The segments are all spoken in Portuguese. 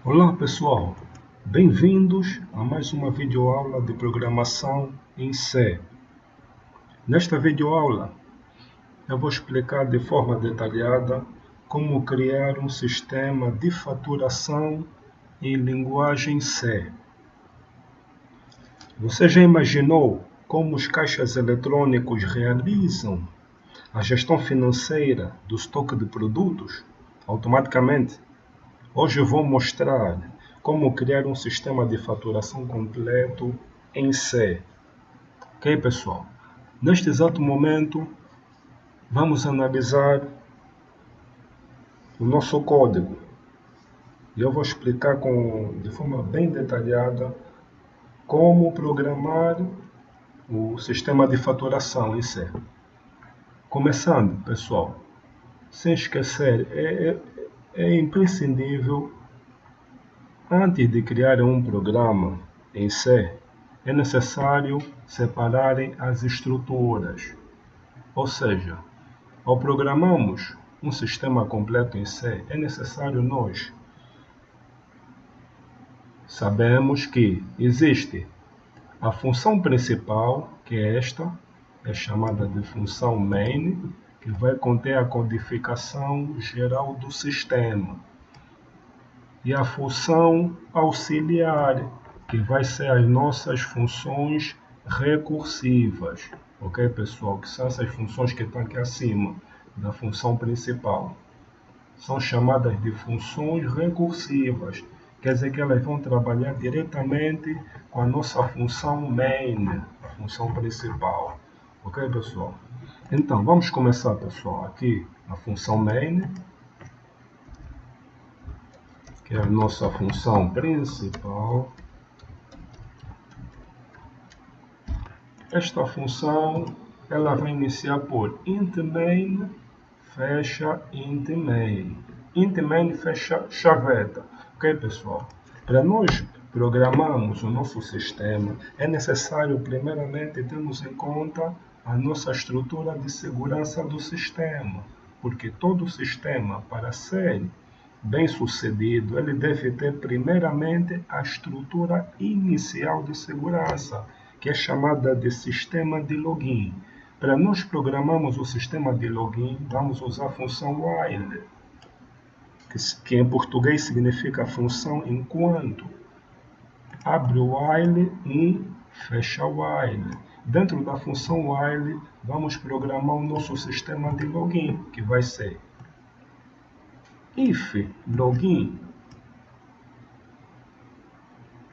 Olá pessoal, bem-vindos a mais uma videoaula de programação em C. Nesta videoaula eu vou explicar de forma detalhada como criar um sistema de faturação em linguagem C. Você já imaginou como os caixas eletrônicos realizam a gestão financeira do estoque de produtos automaticamente? Hoje eu vou mostrar como criar um sistema de faturação completo em C. Ok, pessoal? Neste exato momento, vamos analisar o nosso código. E eu vou explicar de forma bem detalhada como programar o sistema de faturação em C. Começando, pessoal, sem esquecer, é imprescindível, antes de criar um programa em C, é necessário separarem as estruturas. Ou seja, ao programarmos um sistema completo em C, é necessário nós sabemos que existe a função principal, que é esta, é chamada de função main, que vai conter a codificação geral do sistema. E a função auxiliar, que vai ser as nossas funções recursivas. Ok, pessoal? Que são essas funções que estão aqui acima da função principal. São chamadas de funções recursivas. Quer dizer que elas vão trabalhar diretamente com a nossa função main, a função principal. Ok, pessoal? Então, vamos começar, pessoal, aqui a função main, que é a nossa função principal. Esta função ela vai iniciar por int main, fecha int main. Int main fecha chaveta. Ok, pessoal? Para nós programarmos o nosso sistema, é necessário primeiramente termos em conta a nossa estrutura de segurança do sistema. Porque todo sistema, para ser bem sucedido, ele deve ter primeiramente a estrutura inicial de segurança, que é chamada de sistema de login. Para nós programarmos o sistema de login, vamos usar a função while, que em português significa função enquanto. Abre o while e fecha o while. Dentro da função while, vamos programar o nosso sistema de login, que vai ser if login,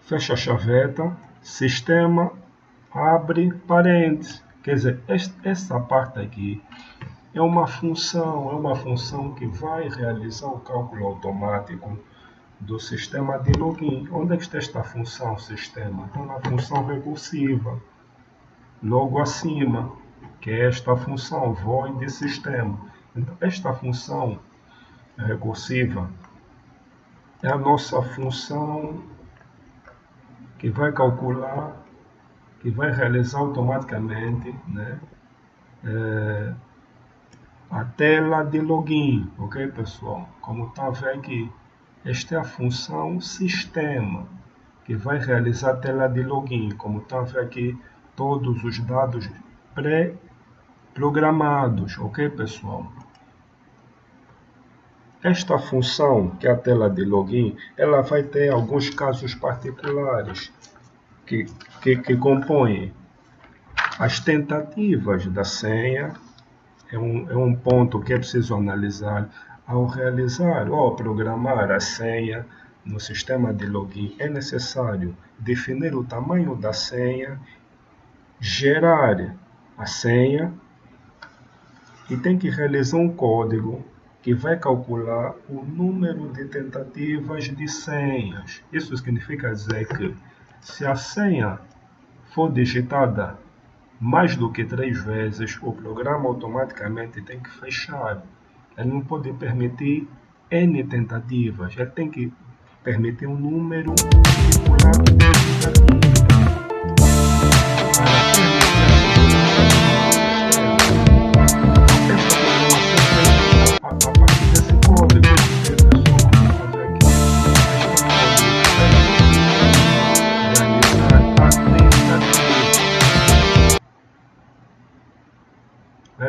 fecha a chaveta, sistema, abre parênteses. Quer dizer, essa parte aqui é uma função que vai realizar o cálculo automático do sistema de login. Onde é que está esta função sistema? Está na função recursiva, logo acima, que é esta função void sistema. Então, esta função recursiva é a nossa função que vai calcular, que vai realizar automaticamente, né, a tela de login. Ok, pessoal? Como está a ver aqui, esta é a função sistema, que vai realizar a tela de login. Como está a ver aqui, todos os dados pré-programados. Ok, pessoal? Esta função, que é a tela de login, ela vai ter alguns casos particulares que compõem as tentativas da senha. É um ponto que é preciso analisar ao realizar ou ao programar a senha no sistema de login. É necessário definir o tamanho da senha, gerar a senha e tem que realizar um código que vai calcular o número de tentativas de senhas. Isso significa dizer que se a senha for digitada mais do que 3 vezes, o programa automaticamente tem que fechar. Ele não pode permitir N tentativas, ele tem que permitir um número estipulado de tentativas. A partir desse código,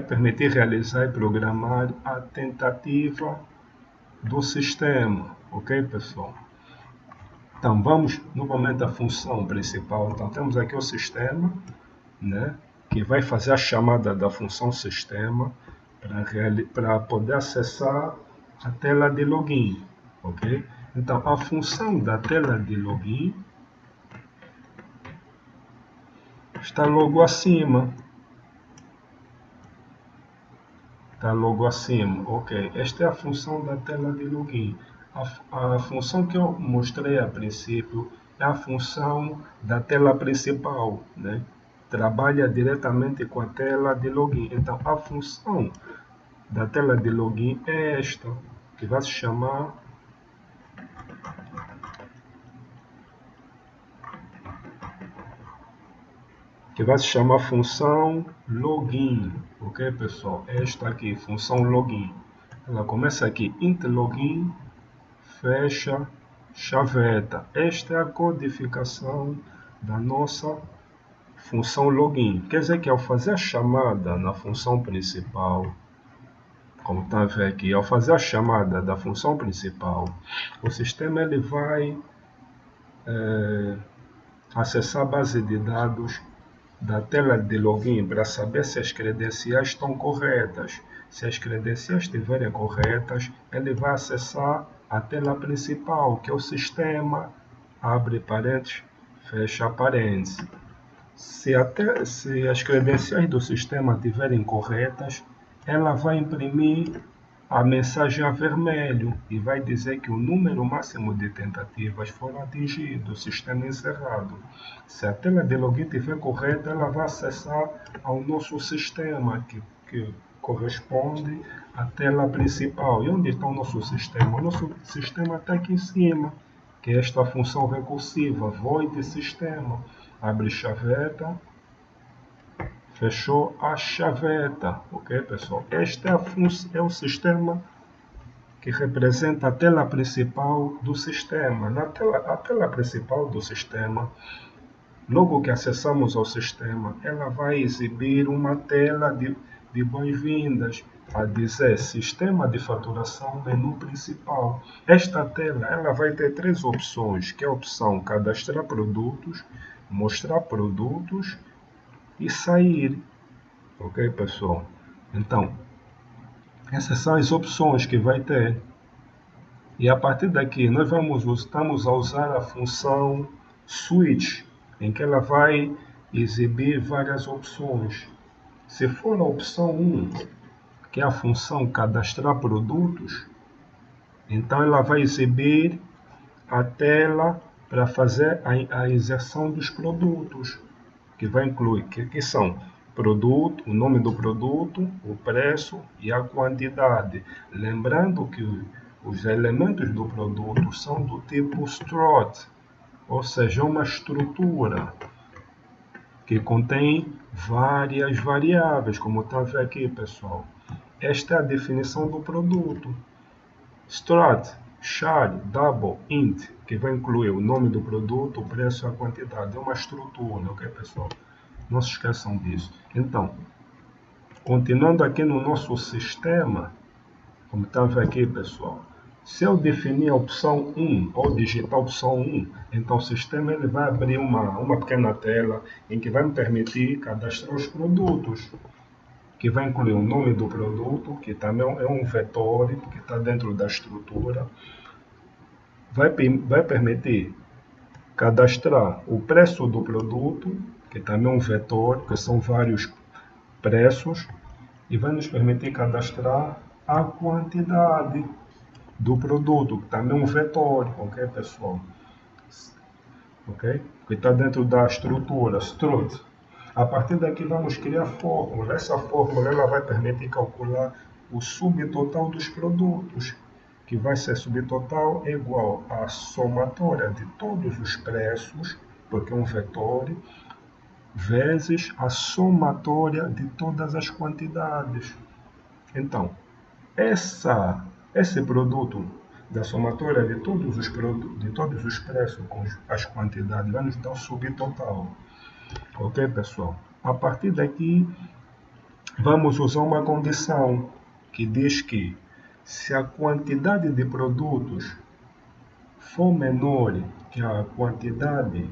permitir realizar e programar a tentativa do sistema, ok, pessoal? Então, vamos novamente à função principal. Então, temos aqui o sistema, né, que vai fazer a chamada da função sistema para poder acessar a tela de login, ok? Então, a função da tela de login está logo acima. Está logo acima, ok. Esta é a função da tela de login. A função que eu mostrei a princípio é a função da tela principal, né? Trabalha diretamente com a tela de login. Então, a função da tela de login é esta, que vai se chamar função login, ok, pessoal? Esta aqui, função login. Ela começa aqui, int login, fecha, chaveta. Esta é a codificação da nossa função login. Quer dizer que ao fazer a chamada na função principal, como está a ver aqui, ao fazer a chamada da função principal, o sistema ele vai acessar a base de dados da tela de login para saber se as credenciais estão corretas. Se as credenciais estiverem corretas, ele vai acessar a tela principal, que é o sistema, abre parênteses, fecha parênteses. Se as credenciais do sistema estiverem corretas, ela vai imprimir a mensagem a vermelho e vai dizer que o número máximo de tentativas foram atingido, o sistema encerrado. Se a tela de login estiver correta, ela vai acessar ao nosso sistema, que corresponde à tela principal. E onde está o nosso sistema? O nosso sistema está aqui em cima, que é esta função recursiva, void sistema. Abre chaveta, fechou a chaveta, ok, pessoal? Este é o sistema que representa a tela principal do sistema. A tela principal do sistema, logo que acessamos ao sistema, ela vai exibir uma tela de boas-vindas, a dizer Sistema de Faturação Menu Principal. Esta tela ela vai ter três opções, que é a opção Cadastrar Produtos, Mostrar Produtos e Sair. Ok, pessoal? Então, essas são as opções que vai ter. E a partir daqui, nós estamos a usar a função switch, em que ela vai exibir várias opções. Se for a opção 1, que é a função cadastrar produtos, então ela vai exibir a tela para fazer a inserção dos produtos, que vai incluir, que são produto, o nome do produto, o preço e a quantidade. Lembrando que os elementos do produto são do tipo struct, ou seja, uma estrutura que contém várias variáveis, como está a ver aqui, pessoal. Esta é a definição do produto. Struct, char, double, int, que vai incluir o nome do produto, o preço e a quantidade. É uma estrutura, ok, pessoal? Não se esqueçam disso. Então, continuando aqui no nosso sistema, como está a ver aqui, pessoal, se eu definir a opção 1 ou digitar a opção 1, então o sistema ele vai abrir uma pequena tela em que vai me permitir cadastrar os produtos, que vai incluir o nome do produto, que também é um vetor que está dentro da estrutura. Vai permitir cadastrar o preço do produto, que também é um vetor, que são vários preços, e vai nos permitir cadastrar a quantidade do produto, que também é um vetor, ok, pessoal? Ok? Que está dentro da estrutura, struct. A partir daqui vamos criar fórmula. Essa fórmula ela vai permitir calcular o subtotal dos produtos, que vai ser subtotal igual à somatória de todos os preços, porque é um vetor, vezes a somatória de todas as quantidades. Então, esse produto da somatória de todos os preços com as quantidades vai nos dar o subtotal. Ok, pessoal? A partir daqui, vamos usar uma condição que diz que se a quantidade de produtos for menor que a quantidade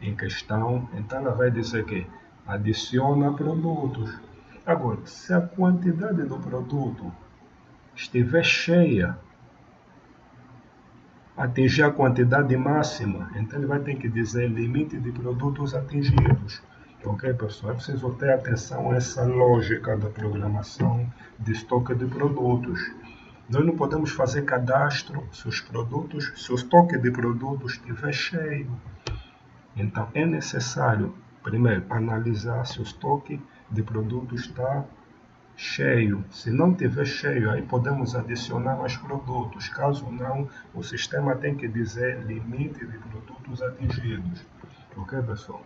em questão, então ela vai dizer que adiciona produtos. Agora, se a quantidade do produto estiver cheia, atingir a quantidade máxima, então ele vai ter que dizer limite de produtos atingidos. Ok, pessoal? É preciso ter atenção a essa lógica da programação de estoque de produtos. Nós não podemos fazer cadastro se se o estoque de produtos estiver cheio. Então, é necessário, primeiro, analisar se o estoque de produtos está cheio. Se não tiver cheio, aí podemos adicionar mais produtos. Caso não, o sistema tem que dizer limite de produtos atingidos. Ok, pessoal?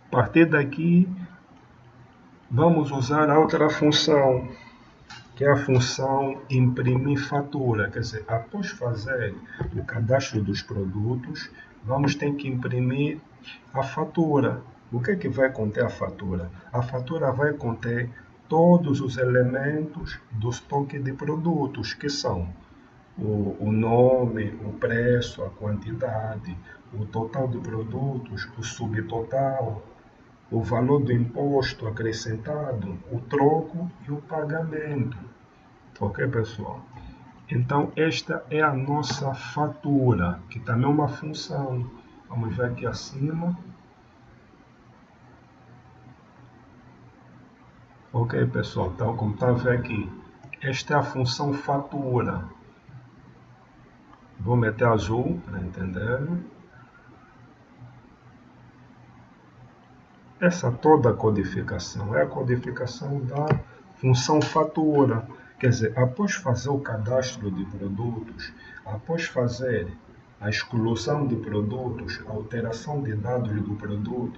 A partir daqui, vamos usar a outra função, que é a função imprimir fatura. Quer dizer, após fazer o cadastro dos produtos, vamos ter que imprimir a fatura. O que é que vai conter a fatura? A fatura vai conter todos os elementos do estoque de produtos, que são o nome, o preço, a quantidade, o total de produtos, o subtotal, o valor do imposto acrescentado, o troco e o pagamento. Ok, pessoal? Então, esta é a nossa fatura, que também é uma função. Vamos ver aqui acima. Ok, pessoal? Então, como está a ver aqui, esta é a função fatura. Vou meter azul para entender. Essa toda a codificação é a codificação da função fatura. Quer dizer, após fazer o cadastro de produtos, após fazer a exclusão de produtos, a alteração de dados do produto,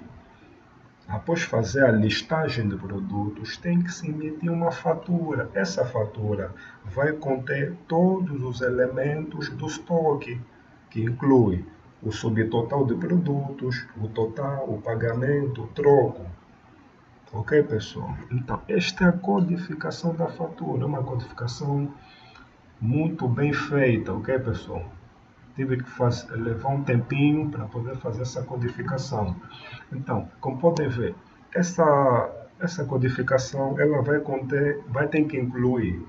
após fazer a listagem de produtos, tem que se emitir uma fatura. Essa fatura vai conter todos os elementos do estoque, que inclui o subtotal de produtos, o total, o pagamento, o troco. Ok, pessoal? Então, esta é a codificação da fatura, uma codificação muito bem feita, ok, pessoal? Tive que levar um tempinho para poder fazer essa codificação. Então, como podem ver, essa codificação ela vai ter que incluir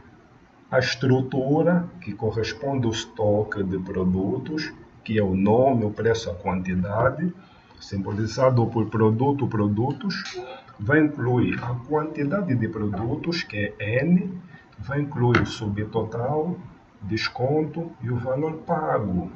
a estrutura que corresponde ao estoque de produtos, que é o nome, o preço, a quantidade, simbolizado por produto, produtos, vai incluir a quantidade de produtos, que é N, vai incluir o subtotal, desconto e o valor pago.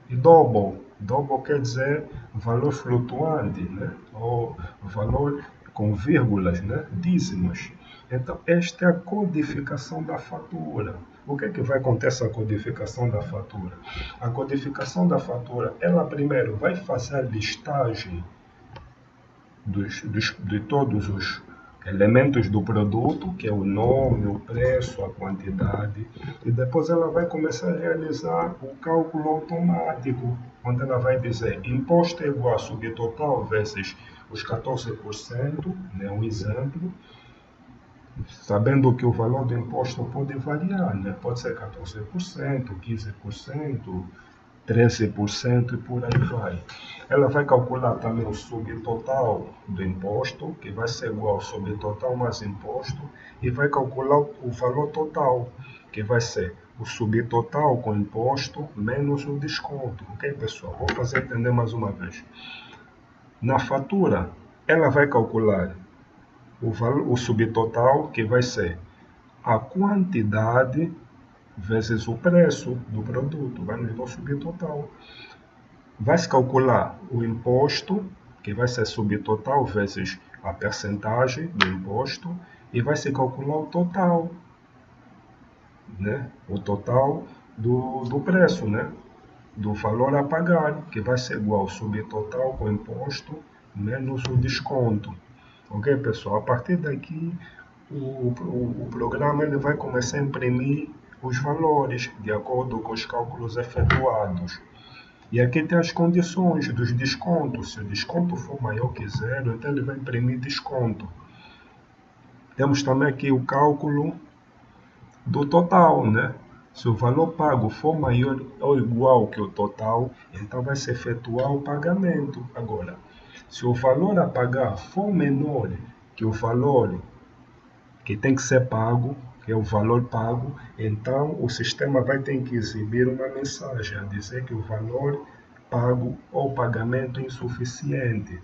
E double, double quer dizer valor flutuante, né? Ou valor com vírgulas, né? Dízimos. Então, esta é a codificação da fatura. O que é que vai conter essa codificação da fatura? A codificação da fatura, ela primeiro vai fazer a listagem de todos os elementos do produto, que é o nome, o preço, a quantidade, e depois ela vai começar a realizar o cálculo automático, onde ela vai dizer imposto é igual a subtotal vezes os 14%, né, um exemplo, sabendo que o valor do imposto pode variar, né? Pode ser 14%, 15%, 13% e por aí vai. Ela vai calcular também o subtotal do imposto, que vai ser igual ao subtotal mais imposto, e vai calcular o valor total, que vai ser o subtotal com imposto menos o desconto. Ok, pessoal? Vou fazer entender mais uma vez. Na fatura, ela vai calcular o subtotal, que vai ser a quantidade vezes o preço do produto, vai nos dar o subtotal. Vai se calcular o imposto, que vai ser subtotal vezes a percentagem do imposto, e vai se calcular o total, né? O total do preço, né? Do valor a pagar, que vai ser igual ao subtotal com imposto menos o desconto. Ok, pessoal? A partir daqui, o programa ele vai começar a imprimir os valores de acordo com os cálculos efetuados. E aqui tem as condições dos descontos. Se o desconto for maior que zero, então ele vai imprimir desconto. Temos também aqui o cálculo do total, né? Se o valor pago for maior ou igual que o total, então vai se efetuar o pagamento. Agora, se o valor a pagar for menor que o valor que tem que ser pago, que é o valor pago, então o sistema vai ter que exibir uma mensagem a dizer que o valor pago ou pagamento é insuficiente.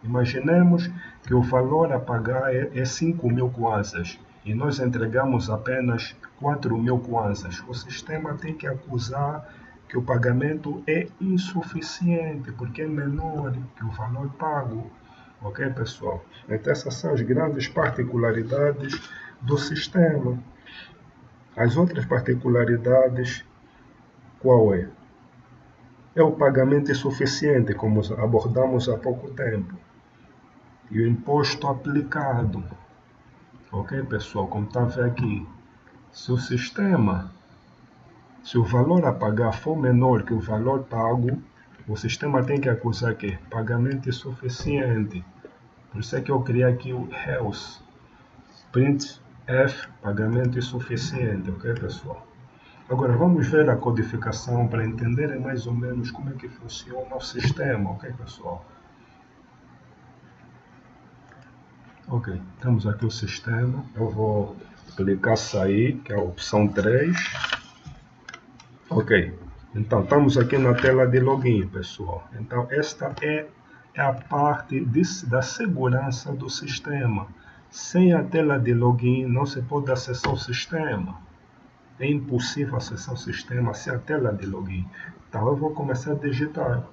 Imaginemos que o valor a pagar é 5.000 kwanzas e nós entregamos apenas 4.000 kwanzas. O sistema tem que acusar que o pagamento é insuficiente, porque é menor que o valor pago. Ok, pessoal? Então, essas são as grandes particularidades do sistema. As outras particularidades, qual é? É o pagamento insuficiente, como abordamos há pouco tempo. E o imposto aplicado. Ok, pessoal? Como está a ver aqui, se o valor a pagar for menor que o valor pago, o sistema tem que acusar que pagamento insuficiente. Por isso é que eu criei aqui o else. Print F, pagamento insuficiente. Ok, pessoal? Agora vamos ver a codificação para entenderem mais ou menos como é que funciona o sistema. Ok, pessoal? Ok, temos aqui o sistema. Eu vou clicar sair, que é a opção 3. Ok, então estamos aqui na tela de login, pessoal. Então esta é a parte da segurança do sistema. Sem a tela de login não se pode acessar o sistema. É impossível acessar o sistema sem a tela de login. Então eu vou começar a digitar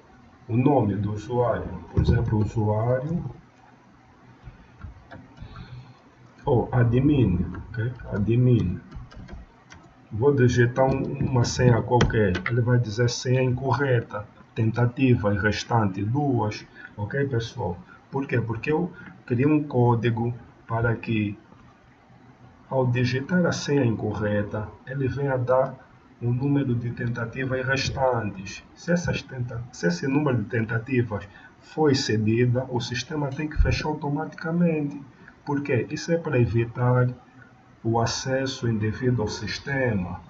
o nome do usuário. Por exemplo, usuário ou admin, ok? Admin. Vou digitar uma senha qualquer, ele vai dizer senha incorreta, tentativa e restante 2, ok, pessoal? Por quê? Porque eu criei um código para que, ao digitar a senha incorreta, ele venha dar um número de tentativas restantes. Se esse número de tentativas foi excedida, o sistema tem que fechar automaticamente. Por quê? Isso é para evitar o acesso indevido ao sistema,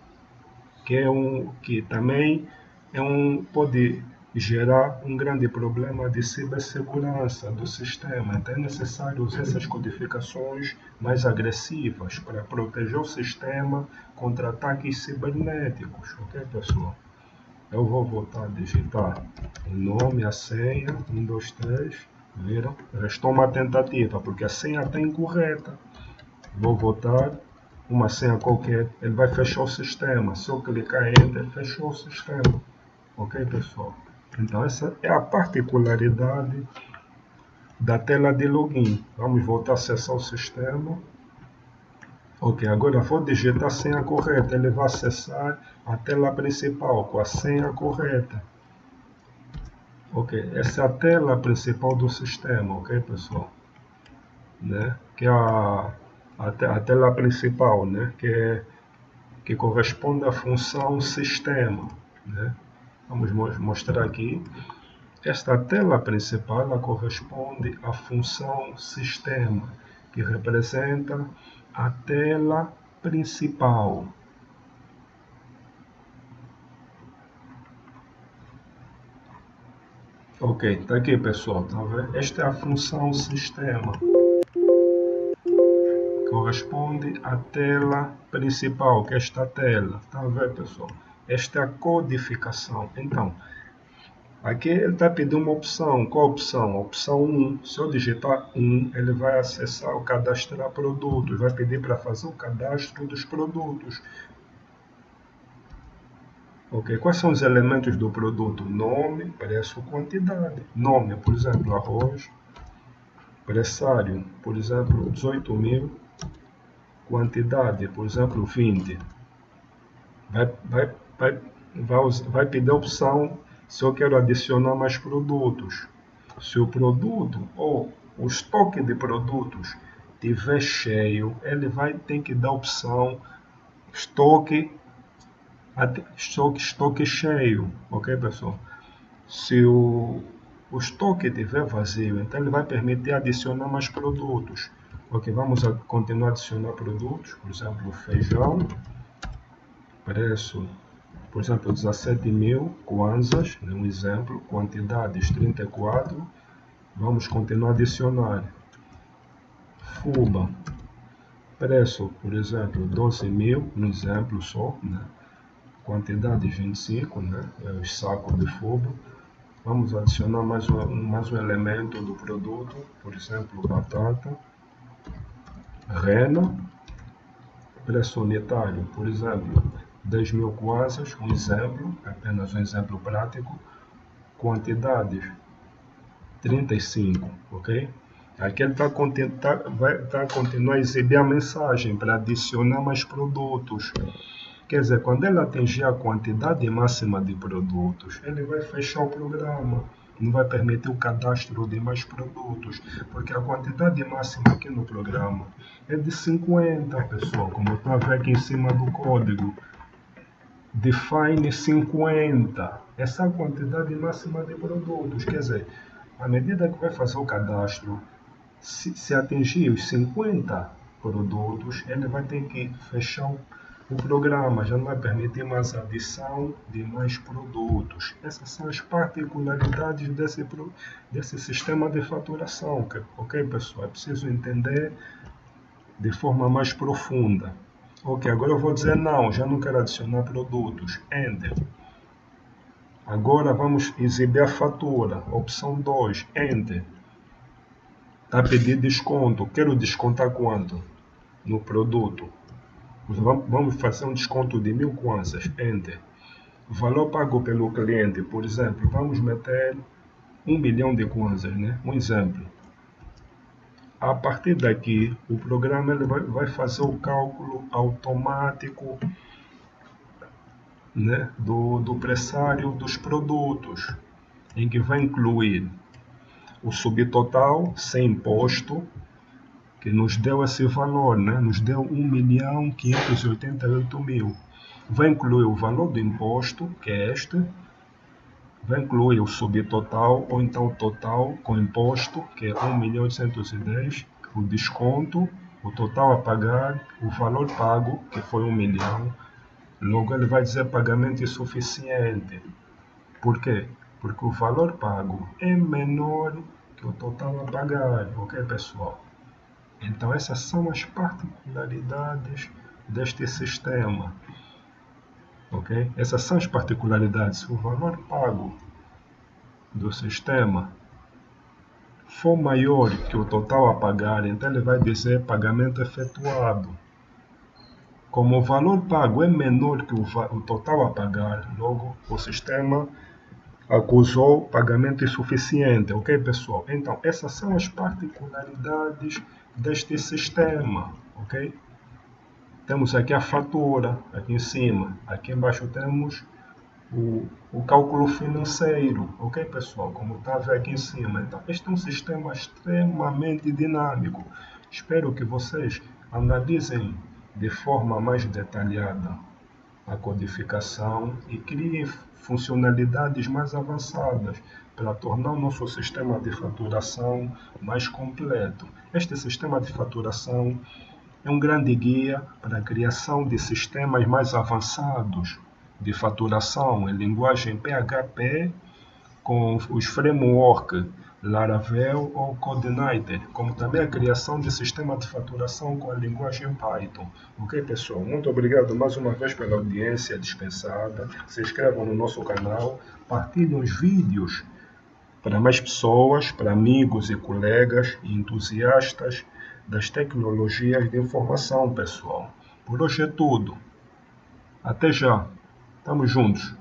que também pode gerar um grande problema de cibersegurança do sistema. Então é necessário usar essas codificações mais agressivas para proteger o sistema contra ataques cibernéticos, ok, pessoal? Eu vou voltar a digitar o nome, a senha, 1, 2, 3, viram? Restou uma tentativa, porque a senha está incorreta. Vou voltar uma senha qualquer, ele vai fechar o sistema. Se eu clicar em Enter, fechou o sistema. Ok, pessoal? Então, essa é a particularidade da tela de login. Vamos voltar a acessar o sistema. Ok, agora vou digitar a senha correta. Ele vai acessar a tela principal com a senha correta. Ok, essa é a tela principal do sistema, ok, pessoal? Né? Que é a tela principal, né? Que corresponde à função sistema, né? Vamos mostrar aqui. Esta tela principal ela corresponde à função sistema, que representa a tela principal. Ok, está aqui, pessoal, tá vendo? Esta é a função sistema. Corresponde à tela principal, que é esta tela. Tá vendo, pessoal? Esta é a codificação. Então, aqui ele está pedindo uma opção. Qual opção? Opção 1. Se eu digitar 1, ele vai acessar o cadastrar produtos. Vai pedir para fazer o cadastro dos produtos. Ok, quais são os elementos do produto? Nome, preço, quantidade. Nome, por exemplo, arroz. Pressário, por exemplo, 18.000. Quantidade, por exemplo, 20. Vai pedir a opção se eu quero adicionar mais produtos. Se o produto ou o estoque de produtos estiver cheio, ele vai ter que dar a opção estoque cheio, ok, pessoal? Se o estoque estiver vazio, então ele vai permitir adicionar mais produtos. Ok, vamos continuar a adicionar produtos, por exemplo, feijão, preço, por exemplo, 17.000 kwanzas, um exemplo, quantidades 34, vamos continuar a adicionar. Fuba, preço, por exemplo, 12.000, um exemplo só, né? Quantidade 25, né? É o saco de fuba. Vamos adicionar mais um elemento do produto, por exemplo, batata, rena, preço unitário, por exemplo, 10.000 kwanzas, um exemplo, apenas um exemplo prático, quantidades 35, ok? Aqui ele vai continuar a exibir a mensagem para adicionar mais produtos. Quer dizer, quando ele atingir a quantidade máxima de produtos, ele vai fechar o programa. Não vai permitir o cadastro de mais produtos, porque a quantidade máxima aqui no programa é de 50, pessoal, como está vendo aqui em cima do código. Define 50. Essa é a quantidade máxima de produtos. Quer dizer, à medida que vai fazer o cadastro, se atingir os 50 produtos, ele vai ter que fechar o programa, já não vai permitir mais adição de mais produtos. Essas são as particularidades desse sistema de faturação, ok, pessoal? É preciso entender de forma mais profunda. Ok, agora eu vou dizer não, já não quero adicionar produtos. Enter. Agora vamos exibir a fatura. Opção 2, Enter. Está a pedir desconto. Quero descontar quanto? No produto. Vamos fazer um desconto de 1.000 kwanzas. Enter. Valor pago pelo cliente, por exemplo, vamos meter 1 milhão de kwanzas, né? Um exemplo. A partir daqui, o programa ele vai fazer o cálculo automático, né, do pressário dos produtos, em que vai incluir o subtotal sem imposto, que nos deu esse valor, né? Nos deu 1.588.000. Vai incluir o valor do imposto, que é este, vai incluir o subtotal, ou então o total com imposto, que é 1.810.000, o desconto, o total a pagar, o valor pago, que foi 1 milhão. Logo ele vai dizer pagamento insuficiente. Por quê? Porque o valor pago é menor que o total a pagar, ok, pessoal? Então essas são as particularidades deste sistema, ok? Essas são as particularidades. Se o valor pago do sistema for maior que o total a pagar, então ele vai dizer pagamento efetuado. Como o valor pago é menor que o total a pagar, logo o sistema acusou pagamento insuficiente, ok, pessoal? Então, essas são as particularidades deste sistema, ok? Temos aqui a fatura, aqui em cima. Aqui embaixo temos o cálculo financeiro, ok, pessoal? Como está a ver aqui em cima. Então, este é um sistema extremamente dinâmico. Espero que vocês analisem de forma mais detalhada a codificação e criem funcionalidades mais avançadas para tornar o nosso sistema de faturação mais completo. Este sistema de faturação é um grande guia para a criação de sistemas mais avançados de faturação em linguagem PHP com os frameworks Laravel ou Coordinator, como também a criação de sistema de faturação com a linguagem Python. Ok, pessoal? Muito obrigado mais uma vez pela audiência dispensada. Se inscrevam no nosso canal, partilhem os vídeos para mais pessoas, para amigos e colegas e entusiastas das tecnologias de informação, pessoal. Por hoje é tudo. Até já. Tamo juntos.